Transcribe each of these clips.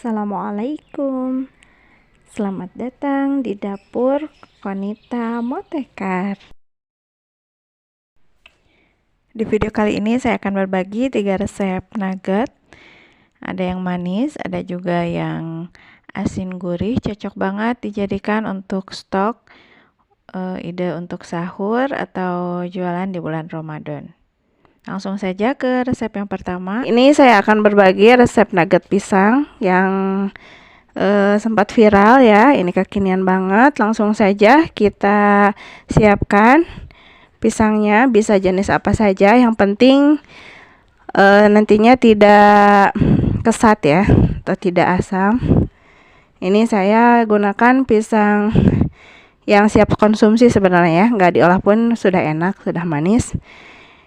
Assalamualaikum. Selamat datang di dapur Konita Motekar. Di video kali ini saya akan berbagi 3 resep nugget. Ada yang manis, ada juga yang asin gurih, cocok banget dijadikan untuk stok, ide untuk sahur atau jualan di bulan Ramadan. Langsung saja ke resep yang pertama. Ini saya akan berbagi resep nugget pisang yang sempat viral ya. Ini kekinian banget. Langsung saja kita siapkan pisangnya, bisa jenis apa saja. Yang penting nantinya tidak kesat ya, atau tidak asam. Ini saya gunakan pisang yang siap konsumsi sebenarnya ya, nggak diolah pun sudah enak, sudah manis.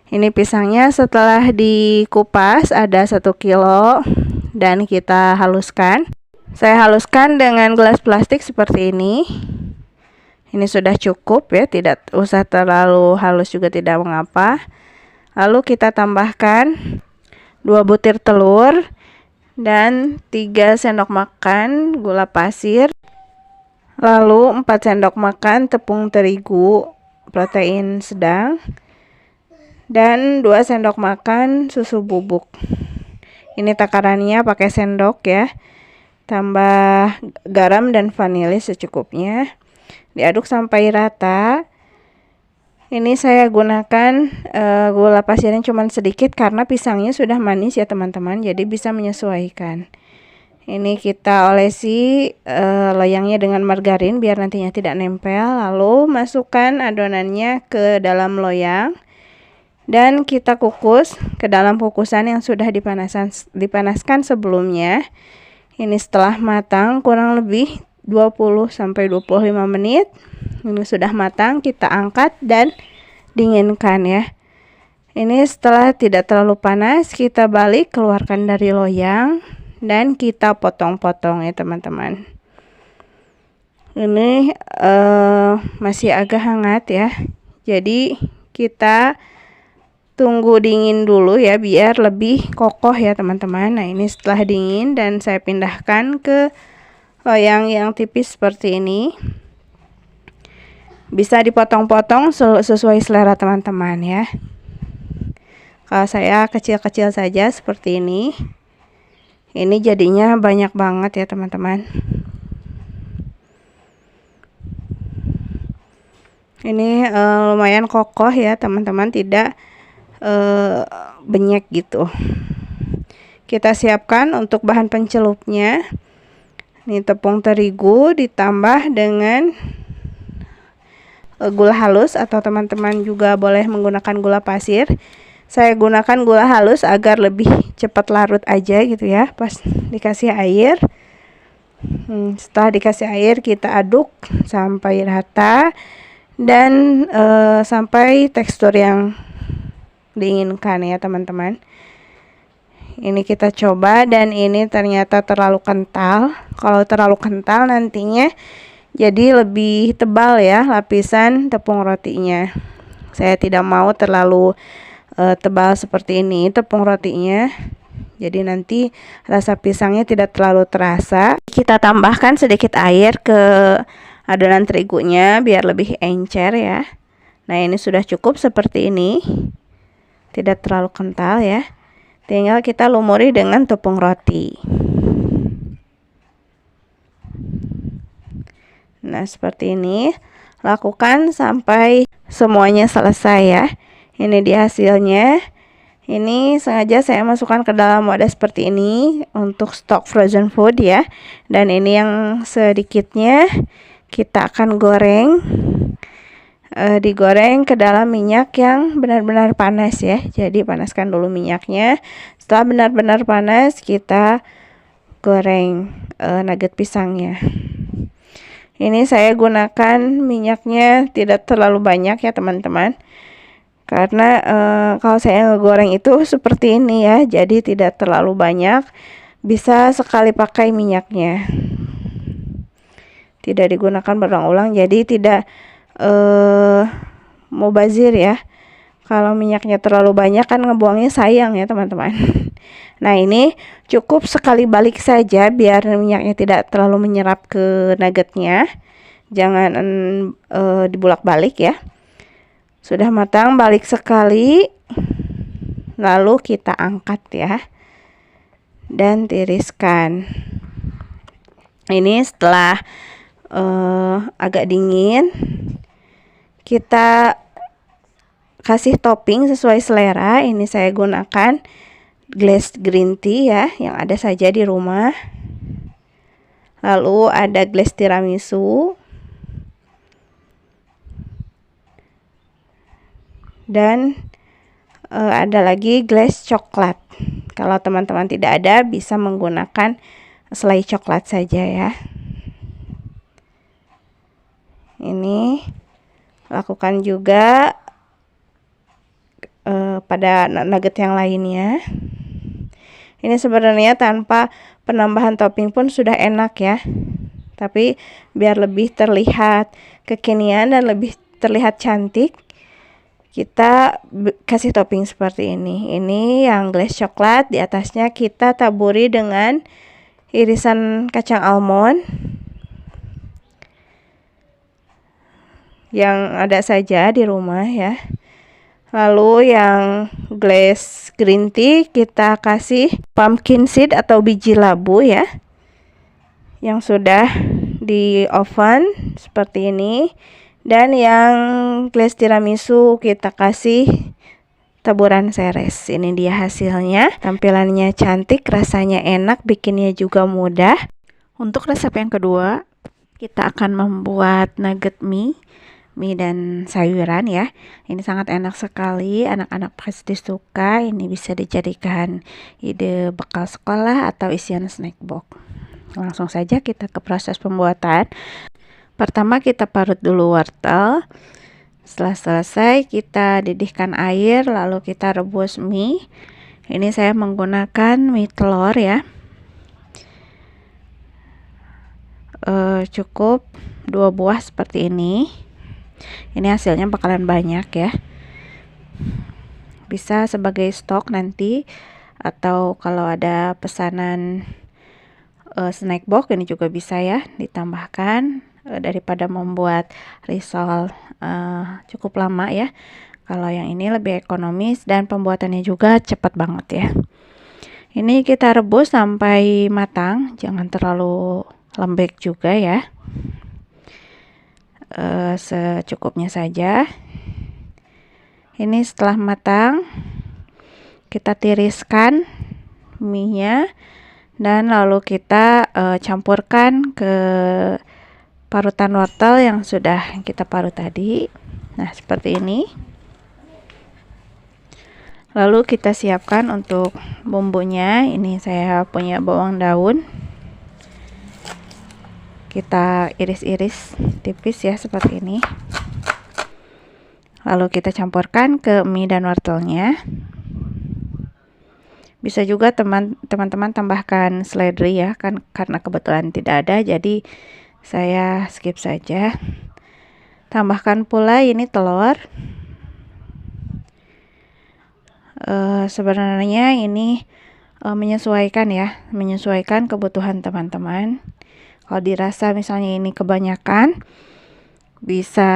Ini pisangnya setelah dikupas ada 1 kilo dan kita haluskan. Saya haluskan dengan gelas plastik seperti ini. Ini sudah cukup ya, tidak usah terlalu halus juga tidak mengapa. Lalu kita tambahkan 2 butir telur dan 3 sendok makan gula pasir. Lalu 4 sendok makan tepung terigu protein sedang. Dan 2 sendok makan susu bubuk. Ini takarannya pakai sendok ya. Tambah garam dan vanili secukupnya. Diaduk sampai rata. Ini saya gunakan gula pasirnya cuma sedikit karena pisangnya sudah manis ya teman-teman. Jadi bisa menyesuaikan. Ini kita olesi loyangnya dengan margarin biar nantinya tidak nempel. Lalu masukkan adonannya ke dalam loyang. Dan kita kukus ke dalam kukusan yang sudah dipanaskan sebelumnya. Ini setelah matang kurang lebih 20-25 menit. Ini sudah matang, kita angkat dan dinginkan ya. Ini setelah tidak terlalu panas, kita balik, keluarkan dari loyang dan kita potong-potong ya teman-teman. Ini masih agak hangat ya. Jadi kita tunggu dingin dulu ya biar lebih kokoh ya teman-teman. Nah ini setelah dingin dan saya pindahkan ke loyang yang tipis seperti ini. Bisa dipotong-potong sesuai selera teman-teman ya. Kalau saya kecil-kecil saja seperti ini. Ini jadinya banyak banget ya teman-teman. Ini lumayan kokoh ya teman-teman, tidak benyek gitu. Kita siapkan untuk bahan pencelupnya. Ini tepung terigu ditambah dengan gula halus atau teman-teman juga boleh menggunakan gula pasir. Saya gunakan gula halus agar lebih cepat larut aja gitu ya. Pas dikasih air. Setelah dikasih air kita aduk sampai rata dan sampai tekstur yang diinginkan ya teman-teman. Ini kita coba dan ini ternyata terlalu kental. Kalau terlalu kental nantinya jadi lebih tebal ya lapisan tepung rotinya. Saya tidak mau terlalu tebal seperti ini tepung rotinya. Jadi nanti rasa pisangnya tidak terlalu terasa. Kita tambahkan sedikit air ke adonan terigunya biar lebih encer ya. Nah ini sudah cukup seperti ini. Tidak terlalu kental ya. Tinggal kita lumuri dengan tepung roti. Nah seperti ini. Lakukan sampai semuanya selesai ya. Ini dia hasilnya. Ini sengaja saya masukkan ke dalam wadah seperti ini untuk stok frozen food ya. Dan ini yang sedikitnya kita akan goreng. Digoreng ke dalam minyak yang benar-benar panas ya. Jadi panaskan dulu minyaknya. Setelah benar-benar panas kita goreng nugget pisangnya. Ini saya gunakan minyaknya tidak terlalu banyak ya teman-teman. Karena kalau saya ngegoreng itu seperti ini ya. Jadi tidak terlalu banyak. Bisa sekali pakai minyaknya. Tidak digunakan berulang-ulang jadi tidak mubazir ya. Kalau minyaknya terlalu banyak kan ngebuangnya sayang ya teman-teman. Nah, ini cukup sekali balik saja biar minyaknya tidak terlalu menyerap ke nuggetnya. Jangan dibulak-balik ya. Sudah matang, balik sekali. Lalu kita angkat ya. Dan tiriskan. Ini setelah agak dingin, kita kasih topping sesuai selera. Ini saya gunakan glass green tea ya, yang ada saja di rumah. Lalu ada glass tiramisu. Dan ada lagi glass coklat. Kalau teman-teman tidak ada, bisa menggunakan selai coklat saja ya. Ini lakukan juga pada nugget yang lainnya. Ini sebenarnya tanpa penambahan topping pun sudah enak ya. Tapi biar lebih terlihat kekinian dan lebih terlihat cantik, kita kasih topping seperti ini. Ini yang glass coklat, di atasnya kita taburi dengan irisan kacang almond yang ada saja di rumah ya. Lalu yang glass green tea kita kasih pumpkin seed atau biji labu ya, yang sudah di oven seperti ini. Dan yang glass tiramisu kita kasih taburan seres. Ini dia hasilnya. Tampilannya cantik, rasanya enak, bikinnya juga mudah. Untuk resep yang kedua, kita akan membuat nugget mie dan sayuran ya. Ini sangat enak sekali, anak-anak pasti suka. Ini bisa dijadikan ide bekal sekolah atau isian snack box. Langsung saja kita ke proses pembuatan. Pertama kita parut dulu wortel. Setelah selesai kita didihkan air, lalu kita rebus mie. Ini saya menggunakan mie telur ya. Cukup 2 buah seperti ini. Ini hasilnya bakalan banyak ya. Bisa sebagai stok nanti, atau kalau ada pesanan snack box ini juga bisa ya ditambahkan, daripada membuat risol cukup lama ya. Kalau yang ini lebih ekonomis dan pembuatannya juga cepat banget ya. Ini kita rebus sampai matang, jangan terlalu lembek juga ya. Secukupnya saja. Ini setelah matang, kita tiriskan mie-nya dan lalu kita campurkan ke parutan wortel yang sudah kita parut tadi. Nah, seperti ini. Lalu kita siapkan untuk bumbunya. Ini saya punya bawang daun. Kita iris-iris tipis ya seperti ini. Lalu kita campurkan ke mie dan wortelnya. Bisa juga teman-teman tambahkan seledri ya, kan karena kebetulan tidak ada jadi saya skip saja. Tambahkan pula ini telur. Sebenarnya ini menyesuaikan ya, menyesuaikan kebutuhan teman-teman. Kalau dirasa misalnya ini kebanyakan, bisa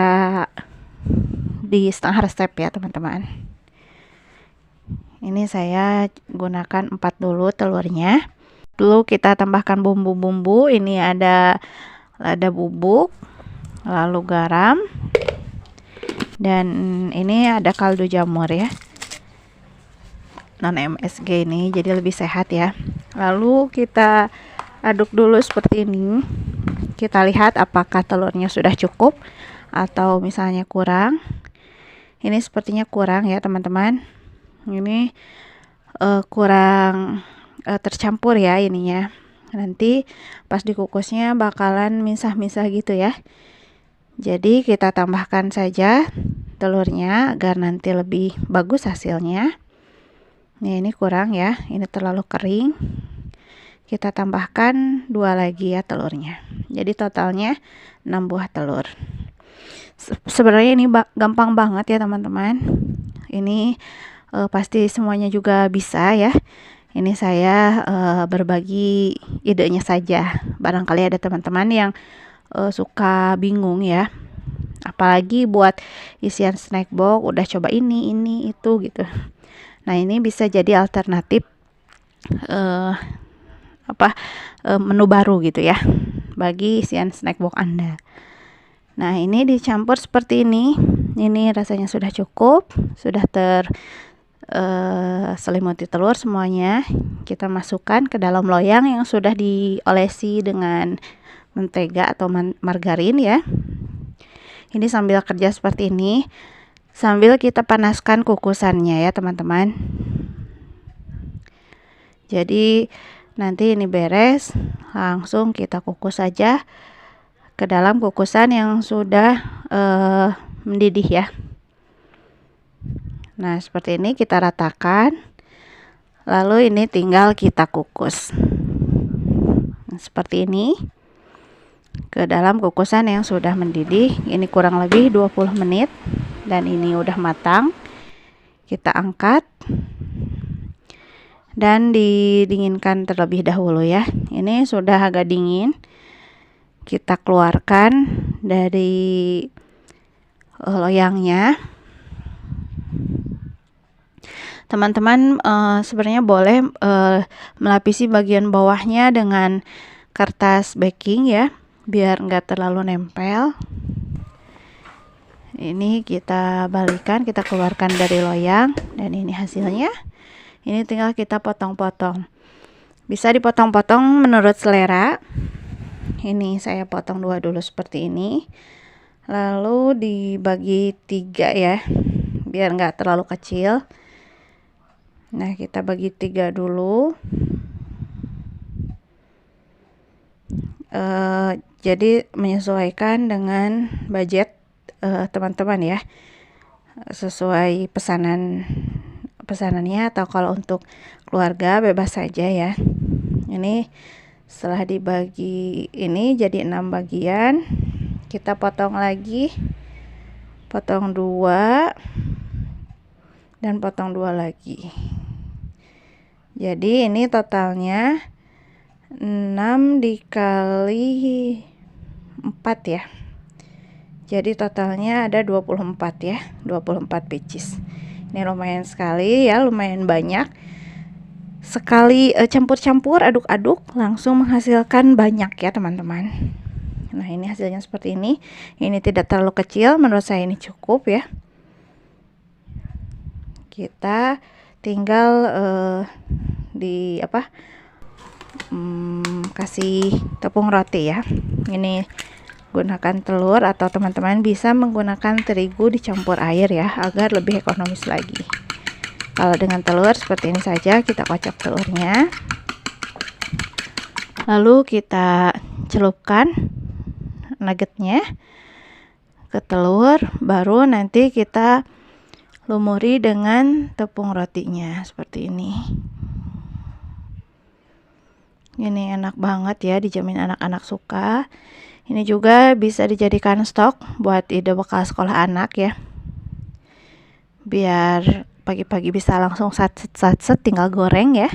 di setengah resep ya teman-teman. Ini saya gunakan 4 dulu telurnya. Lalu kita tambahkan bumbu-bumbu. Ini ada lada bubuk, lalu garam, dan ini ada kaldu jamur ya, non MSG ini, jadi lebih sehat ya. Lalu kita aduk dulu seperti ini. Kita lihat apakah telurnya sudah cukup atau misalnya kurang. Ini sepertinya kurang ya teman-teman. Ini kurang tercampur ya ininya. Nanti pas dikukusnya bakalan misah-misah gitu ya. Jadi kita tambahkan saja telurnya agar nanti lebih bagus hasilnya. Ini kurang ya, ini terlalu kering. Kita tambahkan 2 lagi ya telurnya. Jadi totalnya 6 buah telur. Sebenarnya ini gampang banget ya teman-teman. Ini pasti semuanya juga bisa ya. Ini saya berbagi idenya saja. Barangkali ada teman-teman yang suka bingung ya. Apalagi buat isian snack box udah coba ini itu gitu. Nah, ini bisa jadi alternatif menu baru gitu ya bagi isian snack box Anda. Nah, ini dicampur seperti ini. Ini rasanya sudah cukup, sudah selimuti telur semuanya. Kita masukkan ke dalam loyang yang sudah diolesi dengan mentega atau margarin ya. Ini sambil kerja seperti ini, sambil kita panaskan kukusannya ya teman-teman. Jadi nanti ini beres, langsung kita kukus saja ke dalam kukusan yang sudah mendidih ya. Nah, seperti ini kita ratakan. Lalu ini tinggal kita kukus. Nah, seperti ini. Ke dalam kukusan yang sudah mendidih. Ini kurang lebih 20 menit dan ini udah matang. Kita angkat dan didinginkan terlebih dahulu ya. Ini sudah agak dingin. Kita keluarkan dari loyangnya. Teman-teman sebenarnya boleh melapisi bagian bawahnya dengan kertas baking ya, biar enggak terlalu nempel. Ini kita balikan, kita keluarkan dari loyang, dan ini hasilnya. Ini tinggal kita potong-potong. Bisa dipotong-potong menurut selera. Ini saya potong 2 dulu seperti ini. Lalu dibagi 3 ya, biar enggak terlalu kecil. Nah, kita bagi 3 dulu. Jadi menyesuaikan dengan budget teman-teman ya, sesuai pesanannya, atau kalau untuk keluarga bebas saja ya. Ini setelah dibagi ini jadi 6 bagian, kita potong lagi, potong 2 dan potong 2 lagi. Jadi ini totalnya 6 dikali 4 ya. Jadi totalnya ada 24 ya, 24 pieces. Ini lumayan sekali ya, lumayan banyak. Sekali campur-campur, aduk-aduk, langsung menghasilkan banyak ya teman-teman. Nah, ini hasilnya seperti ini. Ini tidak terlalu kecil, menurut saya ini cukup ya. Kita tinggal kasih tepung roti ya. Ini gunakan telur, atau teman-teman bisa menggunakan terigu dicampur air ya, agar lebih ekonomis lagi. Kalau dengan telur seperti ini saja, kita kocok telurnya, lalu kita celupkan nuggetnya ke telur, baru nanti kita lumuri dengan tepung rotinya seperti ini. Ini enak banget ya, dijamin anak-anak suka. Ini juga bisa dijadikan stok buat ide bekal sekolah anak ya, biar pagi-pagi bisa langsung satset tinggal goreng ya,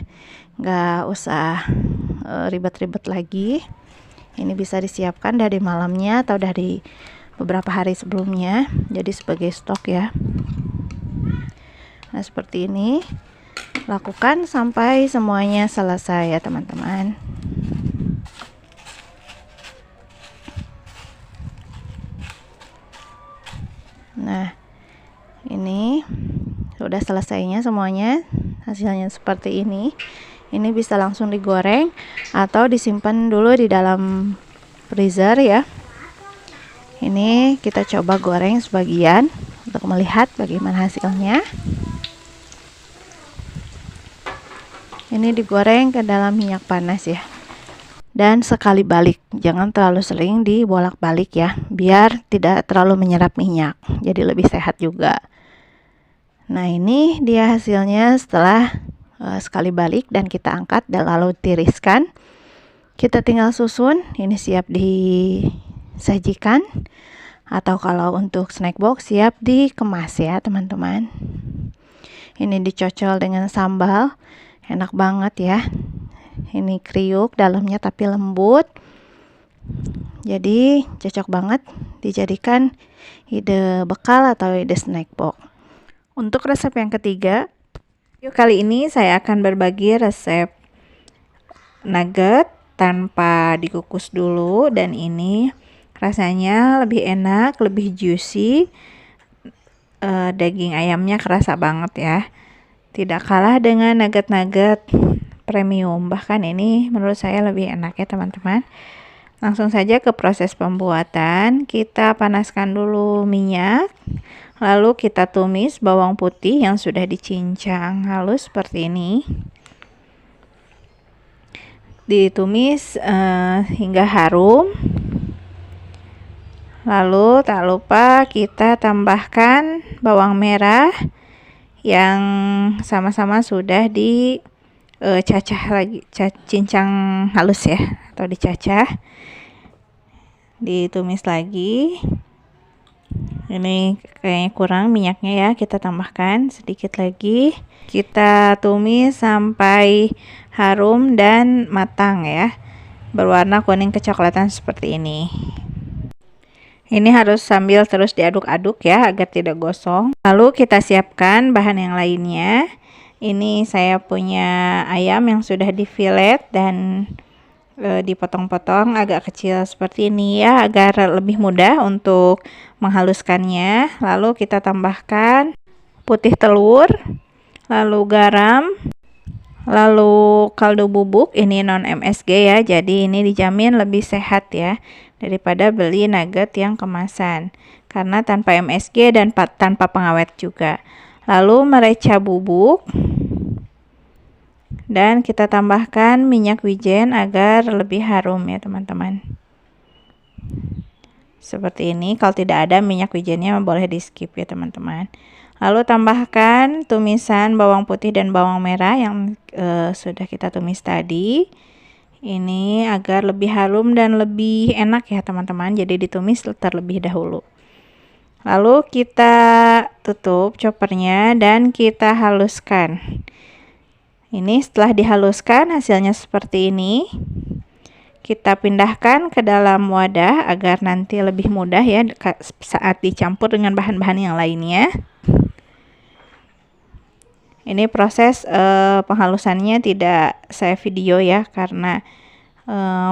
nggak usah ribet-ribet lagi. Ini bisa disiapkan dari malamnya atau dari beberapa hari sebelumnya, jadi sebagai stok ya. Nah, seperti ini, lakukan sampai semuanya selesai ya teman-teman. Nah, ini sudah selesainya semuanya, hasilnya seperti ini. Ini bisa langsung digoreng atau disimpan dulu di dalam freezer ya. Ini kita coba goreng sebagian untuk melihat bagaimana hasilnya. Ini digoreng ke dalam minyak panas ya, dan sekali balik, jangan terlalu sering dibolak-balik ya, biar tidak terlalu menyerap minyak, jadi lebih sehat juga. Nah, ini dia hasilnya setelah sekali balik dan kita angkat dan lalu tiriskan. Kita tinggal susun, ini siap disajikan, atau kalau untuk snack box siap dikemas ya teman-teman. Ini dicocol dengan sambal Enak banget ya. Ini kriuk dalamnya tapi lembut. Jadi cocok banget dijadikan ide bekal atau ide snack box. Untuk resep yang ketiga, kali ini saya akan berbagi resep nugget tanpa dikukus dulu, dan ini rasanya lebih enak, lebih juicy. Daging ayamnya kerasa banget ya. Tidak kalah dengan nugget-nugget premium, bahkan ini menurut saya lebih enak ya teman-teman. Langsung saja ke proses pembuatan. Kita panaskan dulu minyak, lalu kita tumis bawang putih yang sudah dicincang halus seperti ini. Ditumis hingga harum. Lalu tak lupa kita tambahkan bawang merah yang sama-sama sudah dicacah lagi, cincang halus ya, atau dicacah. Ditumis lagi. Ini kayaknya kurang minyaknya ya, kita tambahkan sedikit lagi. Kita tumis sampai harum dan matang ya, berwarna kuning kecoklatan seperti ini. Ini harus sambil terus diaduk-aduk ya agar tidak gosong. Lalu kita siapkan bahan yang lainnya. Ini saya punya ayam yang sudah difilet dan dipotong-potong agak kecil seperti ini ya, agar lebih mudah untuk menghaluskannya. Lalu kita tambahkan putih telur, lalu garam, lalu kaldu bubuk. Ini non MSG ya, jadi ini dijamin lebih sehat ya daripada beli nugget yang kemasan, karena tanpa MSG dan tanpa pengawet juga. Lalu merica bubuk, dan kita tambahkan minyak wijen agar lebih harum ya teman-teman. Seperti ini. Kalau tidak ada minyak wijennya boleh di skip ya teman-teman. Lalu tambahkan tumisan bawang putih dan bawang merah yang sudah kita tumis tadi. Ini agar lebih harum dan lebih enak ya teman-teman, jadi ditumis terlebih dahulu. Lalu kita tutup choppernya dan kita haluskan. Ini setelah dihaluskan hasilnya seperti ini. Kita pindahkan ke dalam wadah agar nanti lebih mudah ya saat dicampur dengan bahan-bahan yang lainnya. Ini proses penghalusannya tidak saya video ya, karena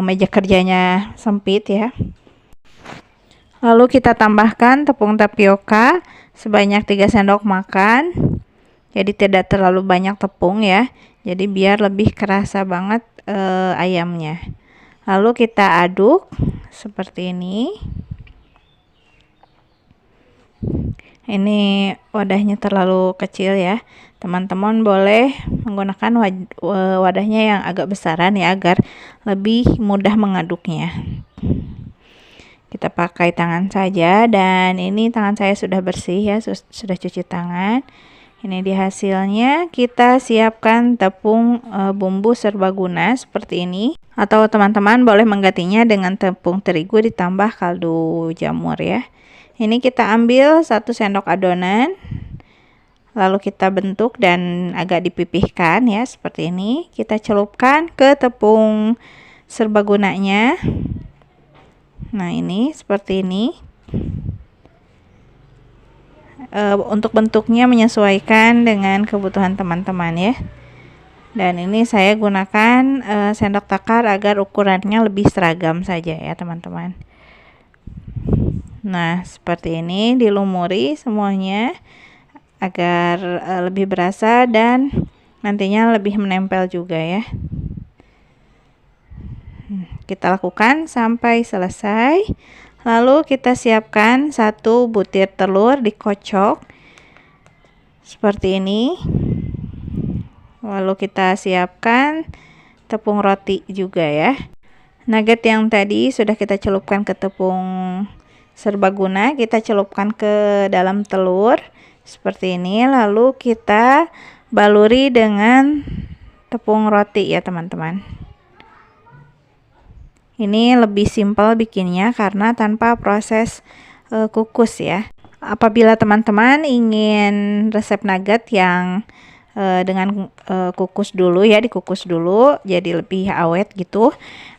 meja kerjanya sempit ya. Lalu kita tambahkan tepung tapioka sebanyak 3 sendok makan. Jadi tidak terlalu banyak tepung ya. Jadi biar lebih kerasa banget ayamnya. Lalu kita aduk seperti ini. Ini wadahnya terlalu kecil ya. Teman-teman boleh menggunakan wadahnya yang agak besaran ya, agar lebih mudah mengaduknya. Kita pakai tangan saja, dan ini tangan saya sudah bersih ya, sudah cuci tangan. Ini di hasilnya. Kita siapkan tepung bumbu serbaguna seperti ini, atau teman-teman boleh menggantinya dengan tepung terigu ditambah kaldu jamur ya. Ini kita ambil 1 sendok adonan, lalu kita bentuk dan agak dipipihkan ya seperti ini. Kita celupkan ke tepung serbagunanya. Nah ini seperti ini. Untuk bentuknya menyesuaikan dengan kebutuhan teman-teman ya. Dan ini saya gunakan sendok takar agar ukurannya lebih seragam saja ya teman-teman. Nah seperti ini, dilumuri semuanya agar lebih berasa dan nantinya lebih menempel juga ya. Kita lakukan sampai selesai. Lalu kita siapkan 1 butir telur, dikocok seperti ini. Lalu kita siapkan tepung roti juga ya. Nugget yang tadi sudah kita celupkan ke tepung serbaguna, kita celupkan ke dalam telur seperti ini. Lalu kita baluri dengan tepung roti ya teman-teman. Ini lebih simpel bikinnya karena tanpa proses kukus ya. Apabila teman-teman ingin resep nugget yang dengan kukus dulu ya, dikukus dulu jadi lebih awet gitu.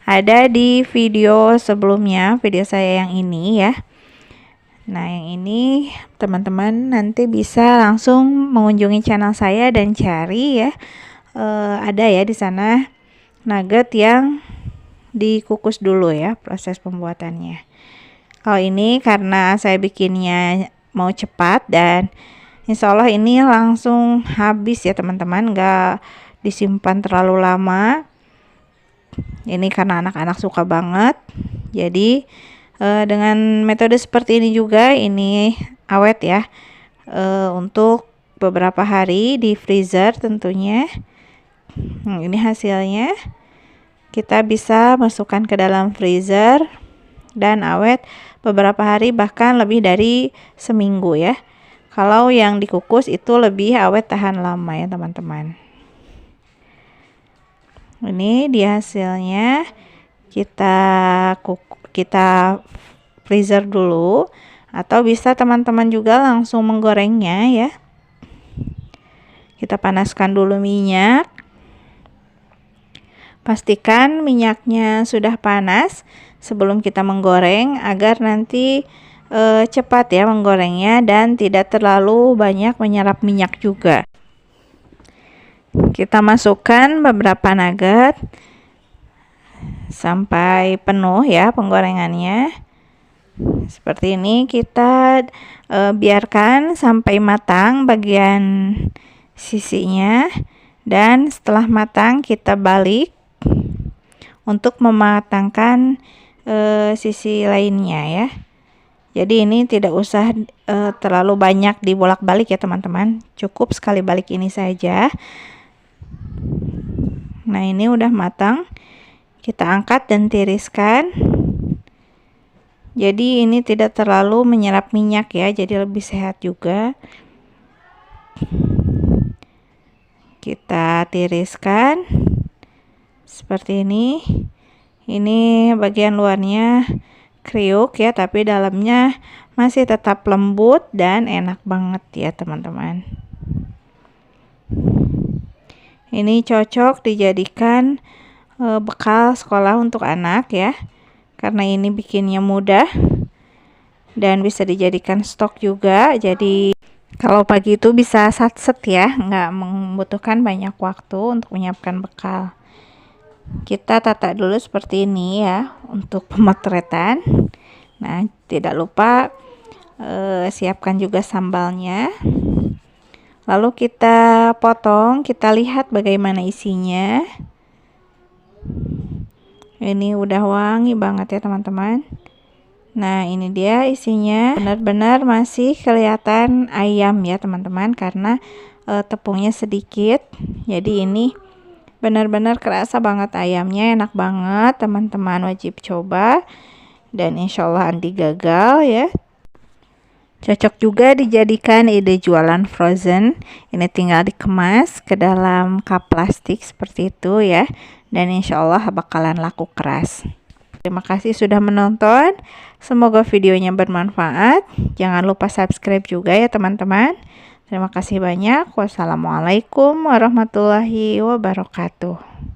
Ada di video sebelumnya, video saya yang ini ya. Nah, yang ini teman-teman nanti bisa langsung mengunjungi channel saya dan cari ya. Ada ya di sana nugget yang dikukus dulu ya proses pembuatannya. Kalau ini karena saya bikinnya mau cepat dan insya Allah ini langsung habis ya teman-teman, nggak disimpan terlalu lama. Ini karena anak-anak suka banget, jadi dengan metode seperti ini juga ini awet ya, untuk beberapa hari di freezer tentunya. Ini hasilnya, kita bisa masukkan ke dalam freezer dan awet beberapa hari, bahkan lebih dari seminggu ya. Kalau yang dikukus itu lebih awet tahan lama ya teman-teman. Ini dia hasilnya, kita freezer dulu, atau bisa teman-teman juga langsung menggorengnya ya. Kita panaskan dulu minyak, pastikan minyaknya sudah panas sebelum kita menggoreng agar nanti cepat ya menggorengnya dan tidak terlalu banyak menyerap minyak juga. Kita masukkan beberapa nugget sampai penuh ya penggorengannya. Seperti ini, kita biarkan sampai matang bagian sisinya, dan setelah matang kita balik untuk mematangkan sisi lainnya ya. Jadi ini tidak usah terlalu banyak dibolak-balik ya teman-teman, cukup sekali balik ini saja. Nah, ini udah matang, kita angkat dan tiriskan. Jadi ini tidak terlalu menyerap minyak ya, jadi lebih sehat juga. Kita tiriskan seperti ini. Ini bagian luarnya kriuk ya, tapi dalamnya masih tetap lembut dan enak banget ya teman-teman. Ini cocok dijadikan bekal sekolah untuk anak ya, karena ini bikinnya mudah dan bisa dijadikan stok juga. Jadi kalau pagi itu bisa satset ya, nggak membutuhkan banyak waktu untuk menyiapkan bekal. Kita tata dulu seperti ini ya untuk pemotretan. Nah, tidak lupa siapkan juga sambalnya. Lalu kita potong, kita lihat bagaimana isinya. Ini udah wangi banget ya teman-teman. Nah, ini dia isinya, benar-benar masih kelihatan ayam ya teman-teman, karena tepungnya sedikit. Jadi ini benar-benar kerasa banget ayamnya, enak banget teman-teman, wajib coba. Dan insya Allah anti gagal ya. Cocok juga dijadikan ide jualan frozen. Ini tinggal dikemas ke dalam cup plastik seperti itu ya, dan insya Allah bakalan laku keras. Terima kasih sudah menonton, semoga videonya bermanfaat. Jangan lupa subscribe juga ya teman-teman. Terima kasih banyak. Wassalamualaikum warahmatullahi wabarakatuh.